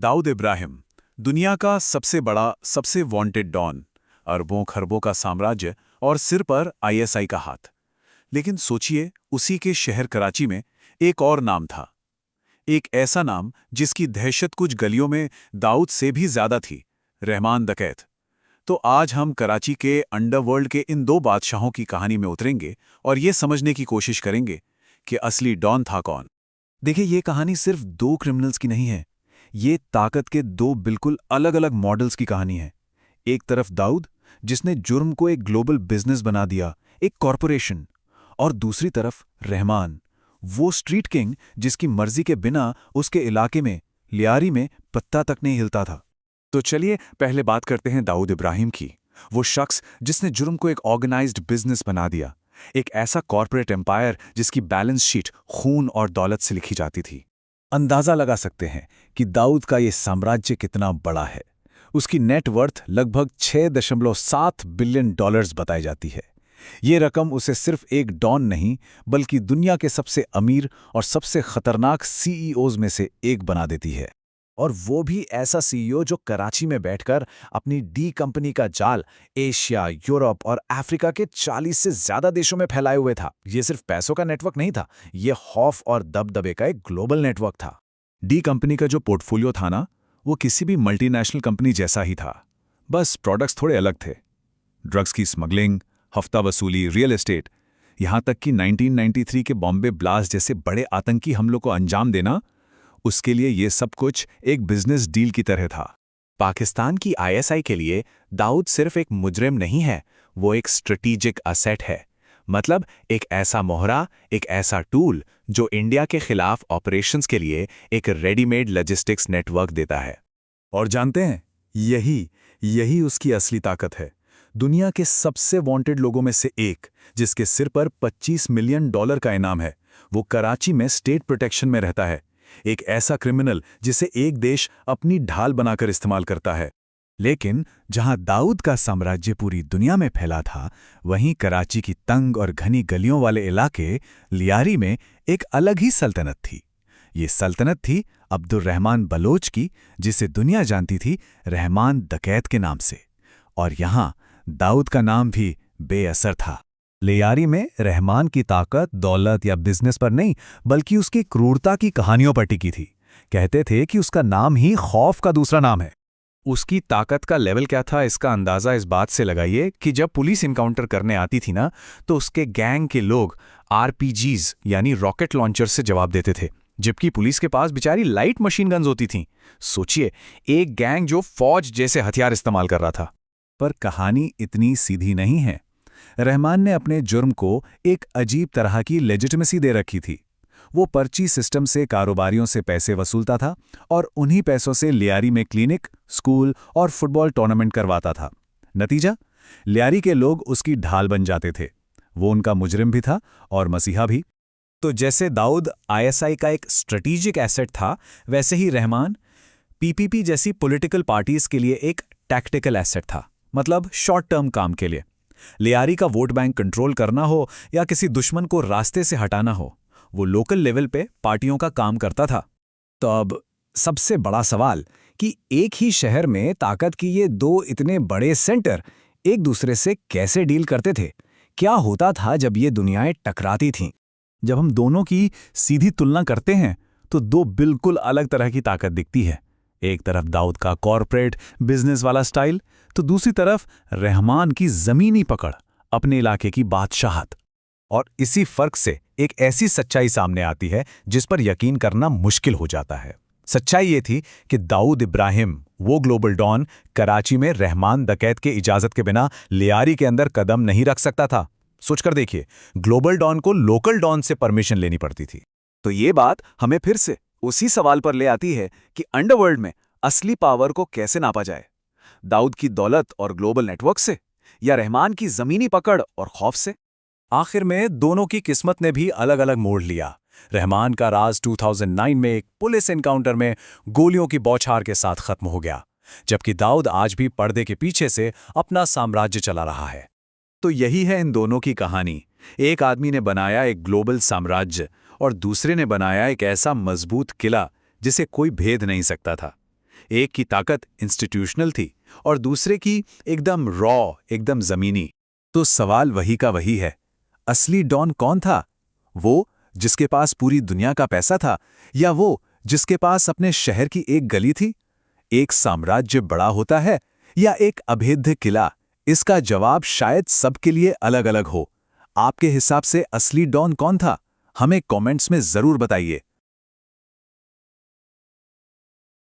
दाऊद इब्राहिम, दुनिया का सबसे बड़ा, सबसे वांटेड डॉन, अरबों खरबों का साम्राज्य और सिर पर आईएसआई का हाथ। लेकिन सोचिए, उसी के शहर कराची में एक और नाम था। एक ऐसा नाम जिसकी दहशत कुछ गलियों में दाऊद से भी ज्यादा थी, रहमान डकैत। तो आज हम कराची के अंडरवर्ल्ड के इन दो बादशाहों की कहानी में उतरेंगे और ये समझने की कोशिश करेंगे कि असली डॉन था कौन। देखिए, ये कहानी सिर्फ दो क्रिमिनल्स की नहीं है। ये ताकत के दो बिल्कुल अलग अलग मॉडल्स की कहानी है। एक तरफ दाऊद, जिसने जुर्म को एक ग्लोबल बिजनेस बना दिया, एक कॉरपोरेशन। और दूसरी तरफ रहमान, वो स्ट्रीट किंग जिसकी मर्जी के बिना उसके इलाके में, लियारी में, पत्ता तक नहीं हिलता था। तो चलिए पहले बात करते हैं दाऊद इब्राहिम की। वो शख्स जिसने जुर्म को एक ऑर्गेनाइज्ड बिजनेस बना दिया, एक ऐसा कॉर्पोरेट एम्पायर जिसकी बैलेंस शीट खून और दौलत से लिखी जाती थी। अंदाजा लगा सकते हैं कि दाऊद का ये साम्राज्य कितना बड़ा है। उसकी नेटवर्थ लगभग 6.7 बिलियन डॉलर्स बताई जाती है। ये रकम उसे सिर्फ एक डॉन नहीं, बल्कि दुनिया के सबसे अमीर और सबसे खतरनाक सीईओज में से एक बना देती है। और वो भी ऐसा सीईओ जो कराची में बैठकर अपनी डी कंपनी का जाल एशिया, यूरोप और अफ्रीका के 40 से ज्यादा देशों में फैलाए हुए था। ये सिर्फ पैसों का नेटवर्क नहीं था, ये खौफ और दबदबे का एक ग्लोबल नेटवर्क था। डी कंपनी का जो पोर्टफोलियो था ना, वो किसी भी मल्टीनेशनल कंपनी जैसा ही था। बस प्रोडक्ट्स थोड़े अलग थे। ड्रग्स की स्मगलिंग, हफ्ता वसूली, रियल एस्टेट, यहां तक कि 1993 के बॉम्बे ब्लास्ट जैसे बड़े आतंकी हमलों को अंजाम देना, उसके लिए ये सब कुछ एक बिजनेस डील की तरह था। पाकिस्तान की आईएसआई के लिए दाऊद सिर्फ एक मुजरिम नहीं है, वो एक स्ट्रेटेजिक असेट है। मतलब एक ऐसा मोहरा, एक ऐसा टूल जो इंडिया के खिलाफ ऑपरेशंस के लिए एक रेडीमेड लॉजिस्टिक्स नेटवर्क देता है। और जानते हैं, यही उसकी असली ताकत है। दुनिया के सबसे वांटेड लोगों में से एक, जिसके सिर पर 25 मिलियन डॉलर का इनाम है, वो कराची में स्टेट प्रोटेक्शन में रहता है। एक ऐसा क्रिमिनल जिसे एक देश अपनी ढाल बनाकर इस्तेमाल करता है। लेकिन जहां दाऊद का साम्राज्य पूरी दुनिया में फैला था, वहीं कराची की तंग और घनी गलियों वाले इलाके लियारी में एक अलग ही सल्तनत थी। ये सल्तनत थी अब्दुर्रहमान बलोच की, जिसे दुनिया जानती थी रहमान डकैत के नाम से। और यहां दाऊद का नाम भी बेअसर था। लियारी में रहमान की ताकत दौलत या बिजनेस पर नहीं, बल्कि उसकी क्रूरता की कहानियों पर टिकी थी। कहते थे कि उसका नाम ही खौफ का दूसरा नाम है। उसकी ताकत का लेवल क्या था, इसका अंदाजा इस बात से लगाइए कि जब पुलिस इनकाउंटर करने आती थी ना, तो उसके गैंग के लोग आरपीजीज यानी रॉकेट लॉन्चर से जवाब देते थे, जबकि पुलिस के पास बेचारी लाइट मशीन गन्स होती थीं। सोचिए, एक गैंग जो फौज जैसे हथियार इस्तेमाल कर रहा था। पर कहानी इतनी सीधी नहीं है। रहमान ने अपने जुर्म को एक अजीब तरह की लेजिटिमेसी दे रखी थी। वो पर्ची सिस्टम से कारोबारियों से पैसे वसूलता था और उन्हीं पैसों से लियारी में क्लिनिक, स्कूल और फुटबॉल टूर्नामेंट करवाता था। नतीजा, लियारी के लोग उसकी ढाल बन जाते थे। वो उनका मुजरिम भी था और मसीहा भी। तो जैसे दाऊद आईएसआई का एक स्ट्रेटेजिक एसेट था, वैसे ही रहमान पीपीपी जैसी पॉलिटिकल पार्टीज के लिए एक टैक्टिकल एसेट था। मतलब शॉर्ट टर्म काम के लिए। लियारी का वोट बैंक कंट्रोल करना हो या किसी दुश्मन को रास्ते से हटाना हो, वो लोकल लेवल पे पार्टियों का काम करता था। तो अब सबसे बड़ा सवाल कि एक ही शहर में ताकत की ये दो इतने बड़े सेंटर एक दूसरे से कैसे डील करते थे? क्या होता था जब ये दुनियाएं टकराती थीं? जब हम दोनों की सीधी तुलना करते हैं तो दो बिल्कुल अलग तरह की ताकत दिखती है। एक तरफ दाऊद का कॉर्पोरेट बिजनेस वाला स्टाइल, तो दूसरी तरफ रहमान की जमीनी पकड़, अपने इलाके की बादशाहत। और इसी फर्क से एक ऐसी सच्चाई सामने आती है जिस पर यकीन करना मुश्किल हो जाता है। सच्चाई ये थी कि दाऊद इब्राहिम, वो ग्लोबल डॉन, कराची में रहमान डकैत के इजाजत के बिना लियारी के अंदर कदम नहीं रख सकता था। सोचकर देखिए, ग्लोबल डॉन को लोकल डॉन से परमिशन लेनी पड़ती थी। तो ये बात हमें फिर से उसी सवाल पर ले आती है कि अंडरवर्ल्ड में असली पावर को कैसे नापा जाए। दाऊद की दौलत और ग्लोबल नेटवर्क से, या रहमान की जमीनी पकड़ और खौफ से? आखिर में दोनों की किस्मत ने भी अलग अलग मोड़ लिया। रहमान का राज 2009 में एक पुलिस एनकाउंटर में गोलियों की बौछार के साथ खत्म हो गया, जबकि दाऊद आज भी पर्दे के पीछे से अपना साम्राज्य चला रहा है। तो यही है इन दोनों की कहानी। एक आदमी ने बनाया एक ग्लोबल साम्राज्य और दूसरे ने बनाया एक ऐसा मजबूत किला जिसे कोई भेद नहीं सकता था। एक की ताकत इंस्टीट्यूशनल थी और दूसरे की एकदम रॉ, एकदम जमीनी। तो सवाल वही का वही है, असली डॉन कौन था? वो जिसके पास पूरी दुनिया का पैसा था, या वो जिसके पास अपने शहर की एक गली थी? एक साम्राज्य बड़ा होता है या एक अभेद्य किला? इसका जवाब शायद सबके लिए अलग अलग हो। आपके हिसाब से असली डॉन कौन था? हमें कमेंट्स में जरूर बताइए।